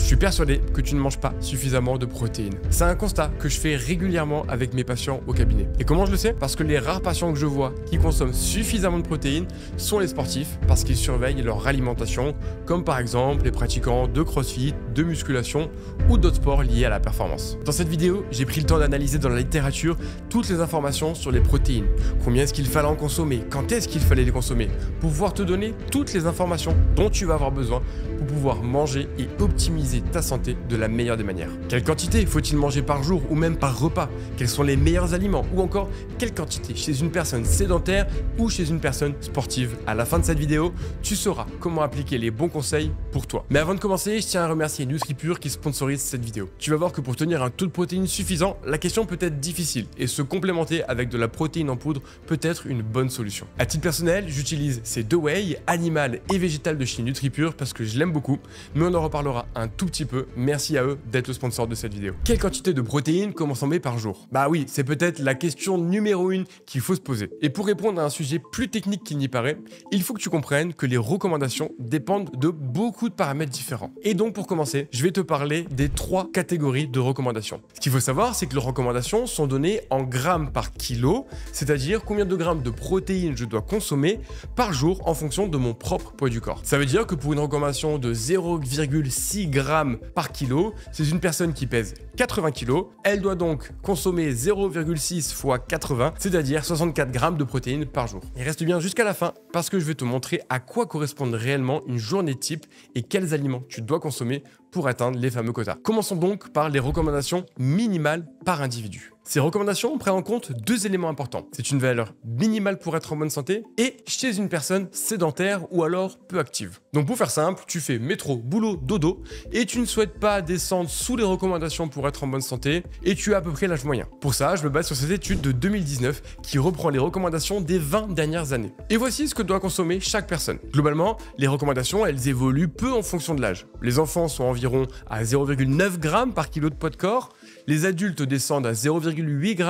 suis persuadé que tu ne manges pas suffisamment de protéines. C'est un constat que je fais régulièrement avec mes patients au cabinet. Et comment je le sais? Parce que les rares patients que je vois qui consomment suffisamment de protéines sont les sportifs, parce qu'ils surveillent leur alimentation, comme par exemple les pratiquants de crossfit, de musculation ou d'autres sports liés à la performance. Dans cette vidéo, j'ai pris le temps d'analyser dans la littérature toutes les informations sur les protéines. Combien est-ce qu'il fallait en consommer? Quand est-ce qu'il fallait les consommer? Pour pouvoir te donner toutes les informations dont tu vas avoir besoin pour pouvoir manger et optimiser ta santé de la meilleure des manières. Quelle quantité faut-il manger par jour ou même par repas? Quels sont les meilleurs aliments? Ou encore, quelle quantité chez une personne sédentaire ou chez une personne sportive? À la fin de cette vidéo, tu sauras comment appliquer les bons conseils pour toi. Mais avant de commencer, je tiens à remercier NutriPure qui sponsorise cette vidéo. Tu vas voir que pour tenir un taux de protéines suffisant, la question peut être difficile et se complémenter avec de la protéine en poudre peut être une bonne solution. À titre personnel, j'utilise ces deux whey, animal et végétal de chez NutriPure parce que je l'aime beaucoup, mais on en reparlera un tout petit peu. Merci à eux d'être le sponsor de cette vidéo. Quelle quantité de protéines consommer par jour? Bah oui, c'est peut-être la question numéro 1 qu'il faut se poser. Et pour répondre à un sujet plus technique qu'il n'y paraît, il faut que tu comprennes que les recommandations dépendent de beaucoup de paramètres différents. Et donc pour commencer, je vais te parler des 3 catégories de recommandations. Ce qu'il faut savoir, c'est que les recommandations sont données en grammes par kilo, c'est-à-dire combien de grammes de protéines je dois consommer par jour en fonction de mon propre poids du corps. Ça veut dire que pour une recommandation de 0,6 grammes par kilo, c'est une personne qui pèse 80 kg, elle doit donc consommer 0,6 fois 80, c'est-à-dire 64 grammes de protéines par jour. Et reste bien jusqu'à la fin parce que je vais te montrer à quoi correspond réellement une journée type et quels aliments tu dois consommer pour atteindre les fameux quotas. Commençons donc par les recommandations minimales par individu. Ces recommandations prennent en compte 2 éléments importants. C'est une valeur minimale pour être en bonne santé et chez une personne sédentaire ou alors peu active. Donc pour faire simple, tu fais métro, boulot, dodo et tu ne souhaites pas descendre sous les recommandations pour être en bonne santé et tu as à peu près l'âge moyen. Pour ça, je me base sur cette étude de 2019 qui reprend les recommandations des 20 dernières années. Et voici ce que doit consommer chaque personne. Globalement, les recommandations, elles évoluent peu en fonction de l'âge. Les enfants sont environ à 0,9 g par kilo de poids de corps, les adultes descendent à 0,8 g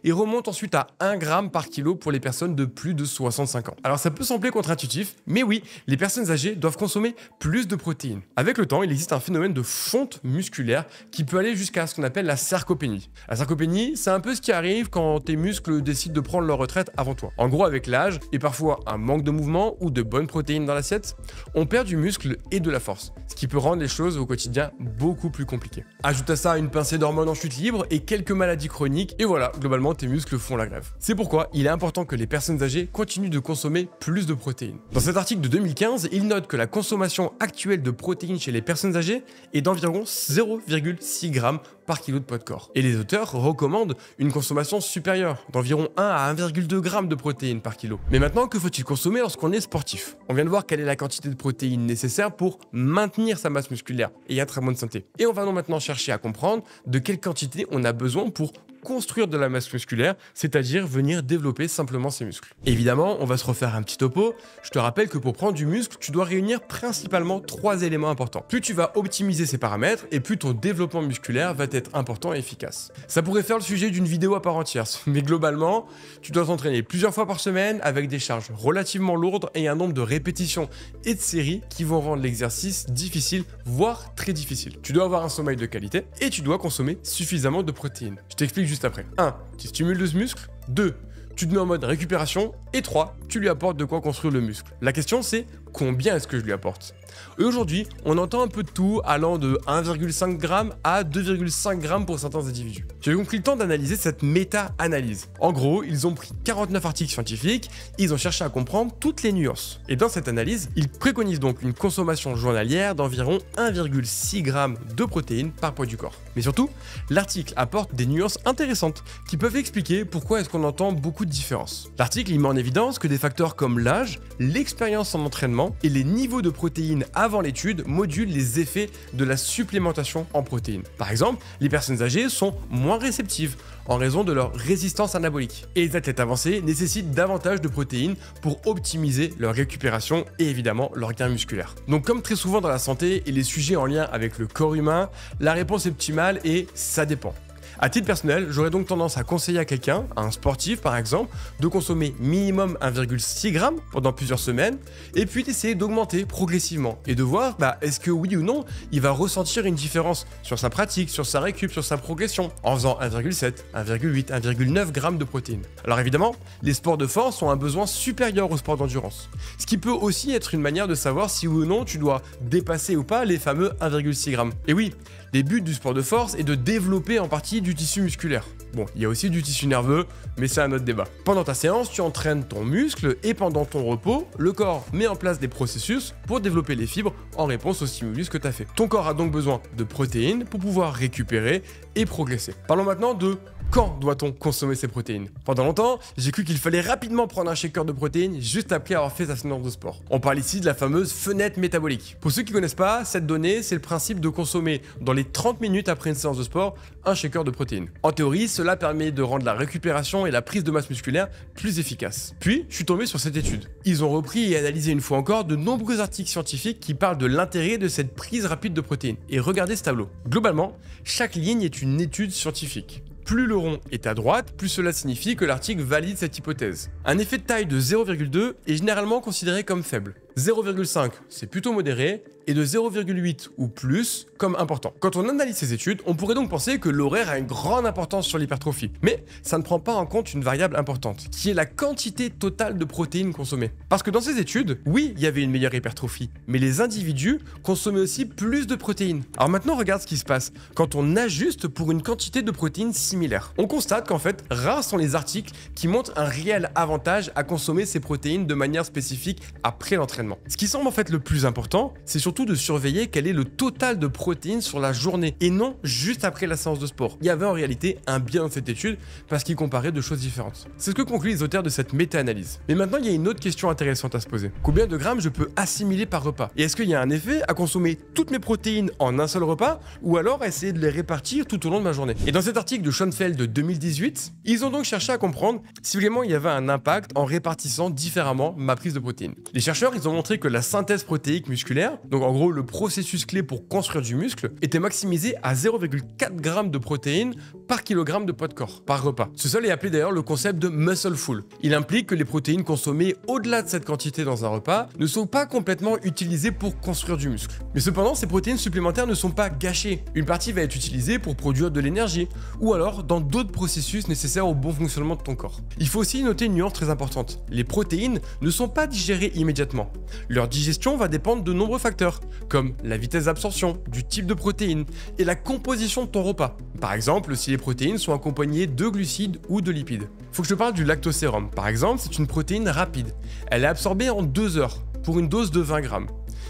et remontent ensuite à 1 g par kilo pour les personnes de plus de 65 ans. Alors ça peut sembler contre-intuitif, mais oui, les personnes âgées doivent consommer plus de protéines. Avec le temps, il existe un phénomène de fonte musculaire qui peut aller jusqu'à ce qu'on appelle la sarcopénie. La sarcopénie, c'est un peu ce qui arrive quand tes muscles décident de prendre leur retraite avant toi. En gros, avec l'âge et parfois un manque de mouvement ou de bonnes protéines dans l'assiette, on perd du muscle et de la force, ce qui peut rendre les choses au quotidien beaucoup plus compliquées. Ajoute à ça une pincée d'hormones en chute libre et quelques maladies chroniques et voilà, globalement tes muscles font la grève. C'est pourquoi il est important que les personnes âgées continuent de consommer plus de protéines. Dans cet article de 2015, il note que la consommation actuelle de protéines chez les personnes âgées est d'environ 0,6 g par kilo de poids de corps. Et les auteurs recommandent une consommation supérieure, d'environ 1 à 1,2 g de protéines par kilo. Mais maintenant, que faut-il consommer lorsqu'on est sportif? On vient de voir quelle est la quantité de protéines nécessaire pour maintenir sa masse musculaire et être en bonne santé. Et on va donc maintenant chercher à comprendre de quelle quantité on a besoin pour construire de la masse musculaire, c'est-à-dire venir développer simplement ses muscles. Évidemment, on va se refaire un petit topo. Je te rappelle que pour prendre du muscle, tu dois réunir principalement 3 éléments importants. Plus tu vas optimiser ces paramètres et plus ton développement musculaire va être important et efficace. Ça pourrait faire le sujet d'une vidéo à part entière, mais globalement, tu dois t'entraîner plusieurs fois par semaine avec des charges relativement lourdes et un nombre de répétitions et de séries qui vont rendre l'exercice difficile, voire très difficile. Tu dois avoir un sommeil de qualité et tu dois consommer suffisamment de protéines. Je t'explique juste après. 1. Tu stimules le muscle. 2. Tu te mets en mode récupération. Et 3. Tu lui apportes de quoi construire le muscle. La question c'est combien est-ce que je lui apporte? Et aujourd'hui, on entend un peu de tout allant de 1,5 g à 2,5 g pour certains individus. J'ai donc pris le temps d'analyser cette méta-analyse. En gros, ils ont pris 49 articles scientifiques, ils ont cherché à comprendre toutes les nuances. Et dans cette analyse, ils préconisent donc une consommation journalière d'environ 1,6 g de protéines par poids du corps. Mais surtout, l'article apporte des nuances intéressantes qui peuvent expliquer pourquoi est-ce qu'on entend beaucoup de différences. L'article il met en évidence que des facteurs comme l'âge, l'expérience en entraînement et les niveaux de protéines avant l'étude modulent les effets de la supplémentation en protéines. Par exemple, les personnes âgées sont moins réceptives en raison de leur résistance anabolique. Et les athlètes avancés nécessitent davantage de protéines pour optimiser leur récupération et évidemment leur gain musculaire. Donc comme très souvent dans la santé et les sujets en lien avec le corps humain, la réponse optimale est ça dépend. À titre personnel, j'aurais donc tendance à conseiller à quelqu'un, à un sportif par exemple, de consommer minimum 1,6 g pendant plusieurs semaines, et puis d'essayer d'augmenter progressivement, et de voir est-ce que oui ou non, il va ressentir une différence sur sa pratique, sur sa récup, sur sa progression, en faisant 1,7, 1,8, 1,9 g de protéines. Alors évidemment, les sports de force ont un besoin supérieur aux sports d'endurance, ce qui peut aussi être une manière de savoir si oui ou non tu dois dépasser ou pas les fameux 1,6 g. Et oui, les buts du sport de force est de développer en partie du tissu musculaire. Bon, il y a aussi du tissu nerveux, mais c'est un autre débat. Pendant ta séance, tu entraînes ton muscle et pendant ton repos, le corps met en place des processus pour développer les fibres en réponse au stimulus que tu as fait. Ton corps a donc besoin de protéines pour pouvoir récupérer et progresser. Parlons maintenant de quand doit-on consommer ces protéines. Pendant longtemps, j'ai cru qu'il fallait rapidement prendre un shaker de protéines juste après avoir fait sa séance de sport. On parle ici de la fameuse fenêtre métabolique. Pour ceux qui ne connaissent pas, cette donnée, c'est le principe de consommer dans les 30 minutes après une séance de sport un shaker de protéines. En théorie, cela permet de rendre la récupération et la prise de masse musculaire plus efficaces. Puis, je suis tombé sur cette étude. Ils ont repris et analysé une fois encore de nombreux articles scientifiques qui parlent de l'intérêt de cette prise rapide de protéines. Et regardez ce tableau. Globalement, chaque ligne est une étude scientifique. Plus le rond est à droite, plus cela signifie que l'article valide cette hypothèse. Un effet de taille de 0,2 est généralement considéré comme faible. 0,5 c'est plutôt modéré et de 0,8 ou plus comme important. Quand on analyse ces études, on pourrait donc penser que l'horaire a une grande importance sur l'hypertrophie. Mais ça ne prend pas en compte une variable importante, qui est la quantité totale de protéines consommées. Parce que dans ces études, oui, il y avait une meilleure hypertrophie, mais les individus consommaient aussi plus de protéines. Alors maintenant, regarde ce qui se passe quand on ajuste pour une quantité de protéines similaire. On constate qu'en fait, rares sont les articles qui montrent un réel avantage à consommer ces protéines de manière spécifique après l'entraînement. Ce qui semble en fait le plus important, c'est surtout de surveiller quel est le total de protéines sur la journée et non juste après la séance de sport. Il y avait en réalité un biais dans cette étude parce qu'il comparait deux choses différentes. C'est ce que concluent les auteurs de cette méta-analyse. Mais maintenant, il y a une autre question intéressante à se poser. Combien de grammes je peux assimiler par repas? Et est-ce qu'il y a un effet à consommer toutes mes protéines en un seul repas ou alors à essayer de les répartir tout au long de ma journée? Et dans cet article de Schoenfeld de 2018, ils ont donc cherché à comprendre si vraiment il y avait un impact en répartissant différemment ma prise de protéines. Les chercheurs, ils ont montré que la synthèse protéique musculaire, donc en gros le processus clé pour construire du muscle, était maximisé à 0,4 g de protéines par kilogramme de poids de corps, par repas. Ce seul est appelé d'ailleurs le concept de muscle full. Il implique que les protéines consommées au-delà de cette quantité dans un repas ne sont pas complètement utilisées pour construire du muscle. Mais cependant, ces protéines supplémentaires ne sont pas gâchées. Une partie va être utilisée pour produire de l'énergie, ou alors dans d'autres processus nécessaires au bon fonctionnement de ton corps. Il faut aussi noter une nuance très importante. Les protéines ne sont pas digérées immédiatement. Leur digestion va dépendre de nombreux facteurs, comme la vitesse d'absorption, du type de protéines et la composition de ton repas. Par exemple, si les protéines sont accompagnées de glucides ou de lipides. Faut que je te parle du lactosérum. Par exemple, c'est une protéine rapide. Elle est absorbée en 2 heures pour une dose de 20 grammes.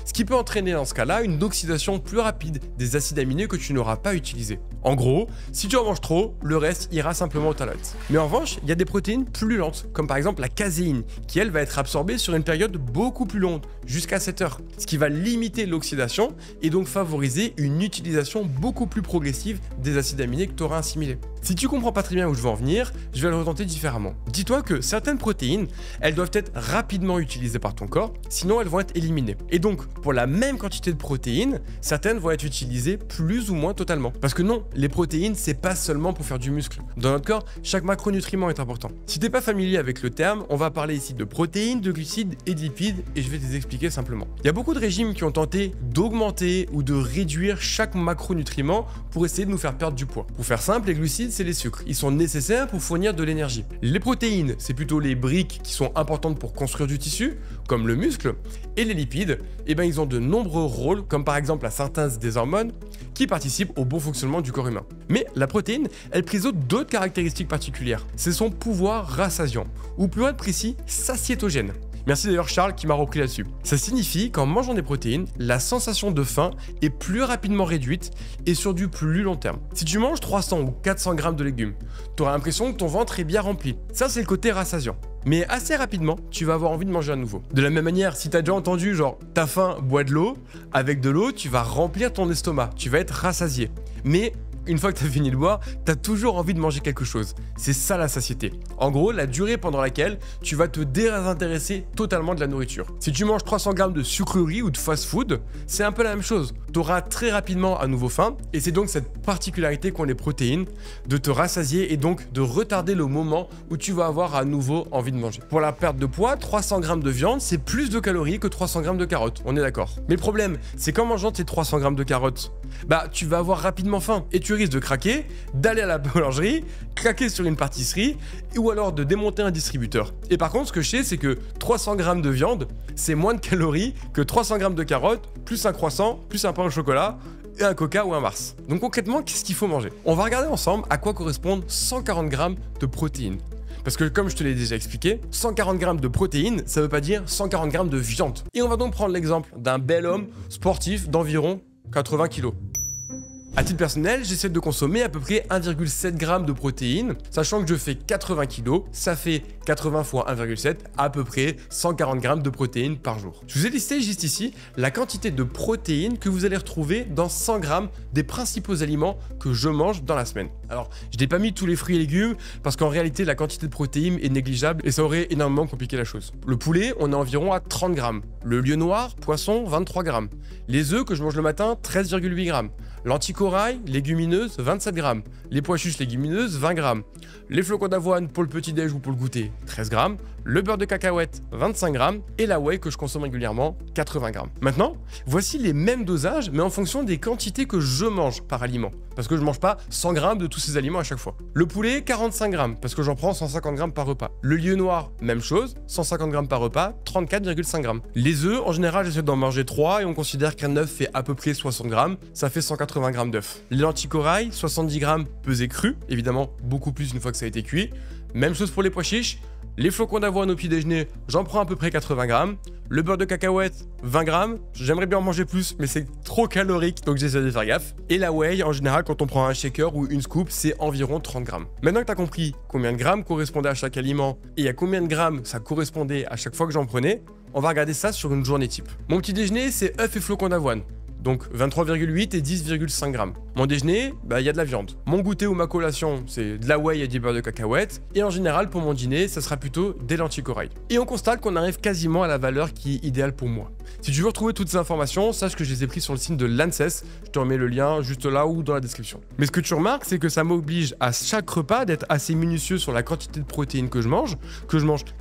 Ce qui peut entraîner dans ce cas-là une oxydation plus rapide des acides aminés que tu n'auras pas utilisés. En gros, si tu en manges trop, le reste ira simplement aux toilettes. Mais en revanche, il y a des protéines plus lentes, comme par exemple la caséine, qui elle va être absorbée sur une période beaucoup plus longue, jusqu'à 7 heures, ce qui va limiter l'oxydation et donc favoriser une utilisation beaucoup plus progressive des acides aminés que tu auras assimilés. Si tu comprends pas très bien où je veux en venir, je vais le retenter différemment. Dis-toi que certaines protéines, elles doivent être rapidement utilisées par ton corps, sinon elles vont être éliminées. Et donc, pour la même quantité de protéines, certaines vont être utilisées plus ou moins totalement. Parce que non, les protéines, c'est pas seulement pour faire du muscle. Dans notre corps, chaque macronutriment est important. Si t'es pas familier avec le terme, on va parler ici de protéines, de glucides et de lipides, et je vais te les expliquer simplement. Il y a beaucoup de régimes qui ont tenté d'augmenter ou de réduire chaque macronutriment pour essayer de nous faire perdre du poids. Pour faire simple, les glucides, c'est les sucres. Ils sont nécessaires pour fournir de l'énergie. Les protéines, c'est plutôt les briques qui sont importantes pour construire du tissu, comme le muscle. Et les lipides, eh ben, ils ont de nombreux rôles, comme par exemple la synthèse des hormones, qui participent au bon fonctionnement du corps humain. Mais la protéine, elle présente d'autres caractéristiques particulières. C'est son pouvoir rassasiant, ou plus être précis, satiétogène. Merci d'ailleurs Charles qui m'a repris là-dessus. Ça signifie qu'en mangeant des protéines, la sensation de faim est plus rapidement réduite et sur du plus long terme. Si tu manges 300 ou 400 grammes de légumes, tu auras l'impression que ton ventre est bien rempli. Ça, c'est le côté rassasiant. Mais assez rapidement, tu vas avoir envie de manger à nouveau. De la même manière, si tu as déjà entendu genre t'as faim, bois de l'eau, avec de l'eau, tu vas remplir ton estomac, tu vas être rassasié. Mais une fois que tu as fini de boire, tu as toujours envie de manger quelque chose. C'est ça la satiété. En gros, la durée pendant laquelle tu vas te désintéresser totalement de la nourriture. Si tu manges 300 grammes de sucreries ou de fast-food, c'est un peu la même chose. tu auras très rapidement à nouveau faim, et c'est donc cette particularité qu'ont les protéines, de te rassasier et donc de retarder le moment où tu vas avoir à nouveau envie de manger. Pour la perte de poids, 300 g de viande, c'est plus de calories que 300 g de carottes, on est d'accord. Mais le problème, c'est qu'en mangeant tes 300 g de carottes, bah tu vas avoir rapidement faim, et tu risques de craquer, d'aller à la boulangerie, craquer sur une pâtisserie, ou alors de démonter un distributeur. Et par contre, ce que je sais, c'est que 300 g de viande, c'est moins de calories que 300 g de carottes, plus un croissant, plus un pain au chocolat, et un coca ou un Mars. Donc concrètement, qu'est-ce qu'il faut manger? On va regarder ensemble à quoi correspondent 140 g de protéines. Parce que comme je te l'ai déjà expliqué, 140 g de protéines, ça veut pas dire 140 g de viande. Et on va donc prendre l'exemple d'un bel homme sportif d'environ 80 kg. À titre personnel, j'essaie de consommer à peu près 1,7 g de protéines, sachant que je fais 80 kg, ça fait 80 fois 1,7, à peu près 140 g de protéines par jour. Je vous ai listé juste ici la quantité de protéines que vous allez retrouver dans 100 g des principaux aliments que je mange dans la semaine. Alors, je n'ai pas mis tous les fruits et légumes, parce qu'en réalité, la quantité de protéines est négligeable et ça aurait énormément compliqué la chose. Le poulet, on est environ à 30 g. Le lieu noir, poisson, 23 g. Les œufs que je mange le matin, 13,8 g. L'anticorail, légumineuses, 27 g. Les pois chiches légumineuses, 20 g. Les flocons d'avoine pour le petit-déj ou pour le goûter, 13 g. Le beurre de cacahuète, 25 g. Et la whey que je consomme régulièrement, 80 g. Maintenant, voici les mêmes dosages, mais en fonction des quantités que je mange par aliment. Parce que je ne mange pas 100 g de tous ces aliments à chaque fois. Le poulet, 45 g, parce que j'en prends 150 g par repas. Le lieu noir, même chose, 150 g par repas, 34,5 g. Les œufs, en général, j'essaie d'en manger 3 et on considère qu'un œuf fait à peu près 60 g, ça fait 180 g d'œufs. Les lentilles-corail, 70 g pesés crus, évidemment beaucoup plus une fois que ça a été cuit. Même chose pour les pois chiches. Les flocons d'avoine au petit déjeuner, j'en prends à peu près 80 g. Le beurre de cacahuète, 20 g. J'aimerais bien en manger plus, mais c'est trop calorique, donc j'essaie de faire gaffe. Et la whey, en général, quand on prend un shaker ou une scoop, c'est environ 30 g. Maintenant que tu as compris combien de grammes correspondait à chaque aliment et à combien de grammes ça correspondait à chaque fois que j'en prenais, on va regarder ça sur une journée type. Mon petit déjeuner, c'est œufs et flocons d'avoine. Donc 23,8 et 10,5 g. Mon déjeuner, il y a de la viande. Mon goûter ou ma collation, c'est de la whey et du beurre de cacahuète. Et en général, pour mon dîner, ça sera plutôt des lentilles corail. Et on constate qu'on arrive quasiment à la valeur qui est idéale pour moi. Si tu veux retrouver toutes ces informations, sache que je les ai prises sur le site de l'ANSES. Je te remets le lien juste là ou dans la description. Mais ce que tu remarques, c'est que ça m'oblige à chaque repas d'être assez minutieux sur la quantité de protéines que je mange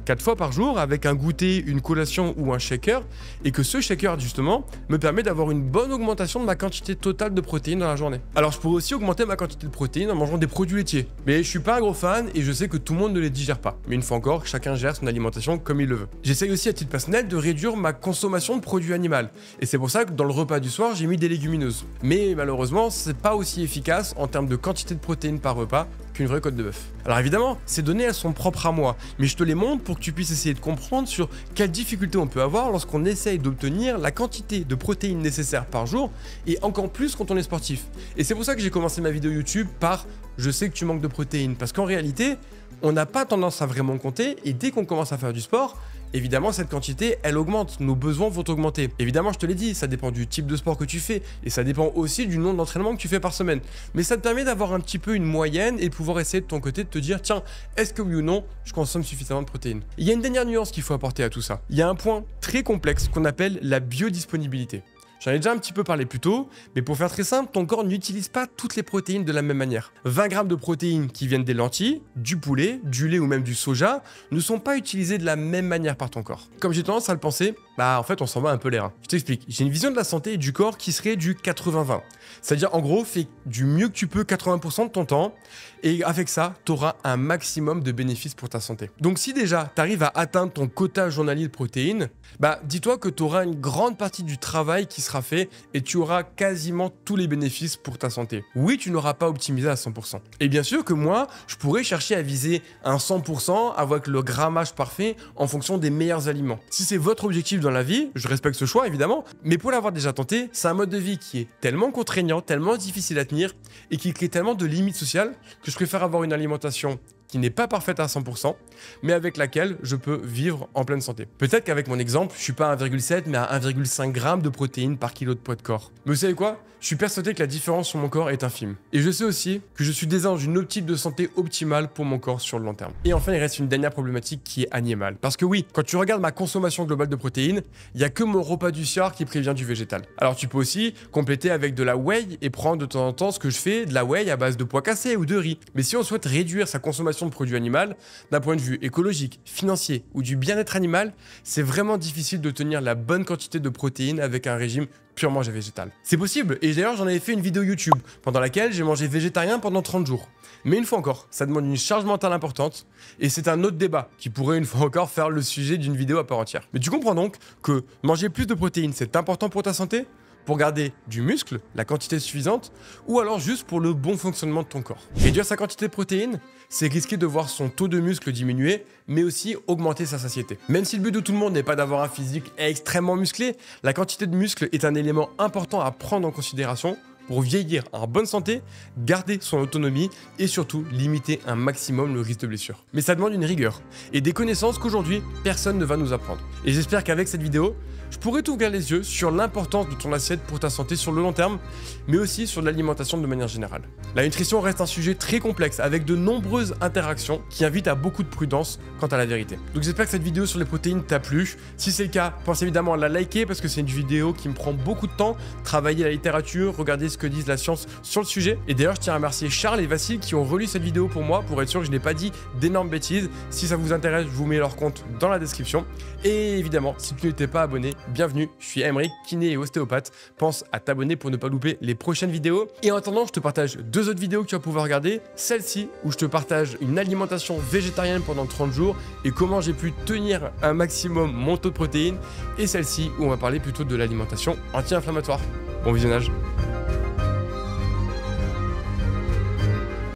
4 fois par jour avec un goûter, une collation ou un shaker. Et que ce shaker, justement, me permet d'avoir une bonne augmentation de ma quantité totale de protéines dans la journée. Alors je pourrais aussi augmenter ma quantité de protéines en mangeant des produits laitiers. Mais je suis pas un gros fan et je sais que tout le monde ne les digère pas. Mais une fois encore, chacun gère son alimentation comme il le veut. J'essaye aussi à titre personnel de réduire ma consommation de produits animaux. Et c'est pour ça que dans le repas du soir, j'ai mis des légumineuses. Mais malheureusement, c'est pas aussi efficace en termes de quantité de protéines par repas qu'une vraie côte de bœuf. Alors évidemment, ces données elles sont propres à moi, mais je te les montre pour que tu puisses essayer de comprendre sur quelles difficultés on peut avoir lorsqu'on essaye d'obtenir la quantité de protéines nécessaires par jour, et encore plus quand on est sportif. Et c'est pour ça que j'ai commencé ma vidéo YouTube par « Je sais que tu manques de protéines », parce qu'en réalité, on n'a pas tendance à vraiment compter, et dès qu'on commence à faire du sport, évidemment, cette quantité, elle augmente, nos besoins vont augmenter. Évidemment, je te l'ai dit, ça dépend du type de sport que tu fais, et ça dépend aussi du nombre d'entraînements que tu fais par semaine. Mais ça te permet d'avoir un petit peu une moyenne et de pouvoir essayer de ton côté de te dire, tiens, est-ce que oui ou non, je consomme suffisamment de protéines? Il y a une dernière nuance qu'il faut apporter à tout ça. Il y a un point très complexe qu'on appelle la biodisponibilité. J'en ai déjà un petit peu parlé plus tôt, mais pour faire très simple, ton corps n'utilise pas toutes les protéines de la même manière. 20 g de protéines qui viennent des lentilles, du poulet, du lait ou même du soja ne sont pas utilisées de la même manière par ton corps. Comme j'ai tendance à le penser, en fait on s'en va un peu l'air. Je t'explique, j'ai une vision de la santé et du corps qui serait du 80-20. C'est-à-dire en gros, fais du mieux que tu peux 80% de ton temps et avec ça, tu auras un maximum de bénéfices pour ta santé. Donc si déjà tu arrives à atteindre ton quota journalier de protéines, dis-toi que tu auras une grande partie du travail qui sera fait et tu auras quasiment tous les bénéfices pour ta santé. Oui, tu n'auras pas optimisé à 100%. Et bien sûr que moi, je pourrais chercher à viser un 100% avec le grammage parfait en fonction des meilleurs aliments. Si c'est votre objectif dans la vie, je respecte ce choix évidemment, mais pour l'avoir déjà tenté, c'est un mode de vie qui est tellement contraignant, tellement difficile à tenir et qui crée tellement de limites sociales que je préfère avoir une alimentation qui n'est pas parfaite à 100%, mais avec laquelle je peux vivre en pleine santé. Peut-être qu'avec mon exemple, je suis pas à 1,7 mais à 1,5 g de protéines par kilo de poids de corps. Mais vous savez quoi? Je suis persuadé que la différence sur mon corps est infime. Et je sais aussi que je suis déjà dans une optique de santé optimale pour mon corps sur le long terme. Et enfin, il reste une dernière problématique qui est animale. Parce que oui, quand tu regardes ma consommation globale de protéines, il n'y a que mon repas du soir qui prévient du végétal. Alors tu peux aussi compléter avec de la whey et prendre de temps en temps ce que je fais, de la whey à base de pois cassés ou de riz. Mais si on souhaite réduire sa consommation de produits animaux, d'un point de vue écologique, financier ou du bien-être animal, c'est vraiment difficile de tenir la bonne quantité de protéines avec un régime purement végétal. C'est possible, et d'ailleurs j'en avais fait une vidéo YouTube pendant laquelle j'ai mangé végétarien pendant 30 jours. Mais une fois encore, ça demande une charge mentale importante, et c'est un autre débat qui pourrait une fois encore faire le sujet d'une vidéo à part entière. Mais tu comprends donc que manger plus de protéines c'est important pour ta santé ? Pour garder du muscle, la quantité suffisante, ou alors juste pour le bon fonctionnement de ton corps. Réduire sa quantité de protéines, c'est risquer de voir son taux de muscle diminuer, mais aussi augmenter sa satiété. Même si le but de tout le monde n'est pas d'avoir un physique extrêmement musclé, la quantité de muscle est un élément important à prendre en considération pour vieillir en bonne santé, garder son autonomie et surtout limiter un maximum le risque de blessure. Mais ça demande une rigueur et des connaissances qu'aujourd'hui personne ne va nous apprendre. Et j'espère qu'avec cette vidéo, je pourrai t'ouvrir les yeux sur l'importance de ton assiette pour ta santé sur le long terme, mais aussi sur l'alimentation de manière générale. La nutrition reste un sujet très complexe avec de nombreuses interactions qui invitent à beaucoup de prudence quant à la vérité. Donc j'espère que cette vidéo sur les protéines t'a plu. Si c'est le cas, pense évidemment à la liker parce que c'est une vidéo qui me prend beaucoup de temps, travailler la littérature, regarder ce que disent la science sur le sujet. Et d'ailleurs, je tiens à remercier Charles et Vassil qui ont relu cette vidéo pour moi pour être sûr que je n'ai pas dit d'énormes bêtises. Si ça vous intéresse, je vous mets leur compte dans la description. Et évidemment, si tu n'étais pas abonné, bienvenue, je suis Aymeric, kiné et ostéopathe. Pense à t'abonner pour ne pas louper les prochaines vidéos. Et en attendant, je te partage deux autres vidéos que tu vas pouvoir regarder. Celle-ci où je te partage une alimentation végétarienne pendant 30 jours et comment j'ai pu tenir un maximum mon taux de protéines. Et celle-ci où on va parler plutôt de l'alimentation anti-inflammatoire. Bon visionnage.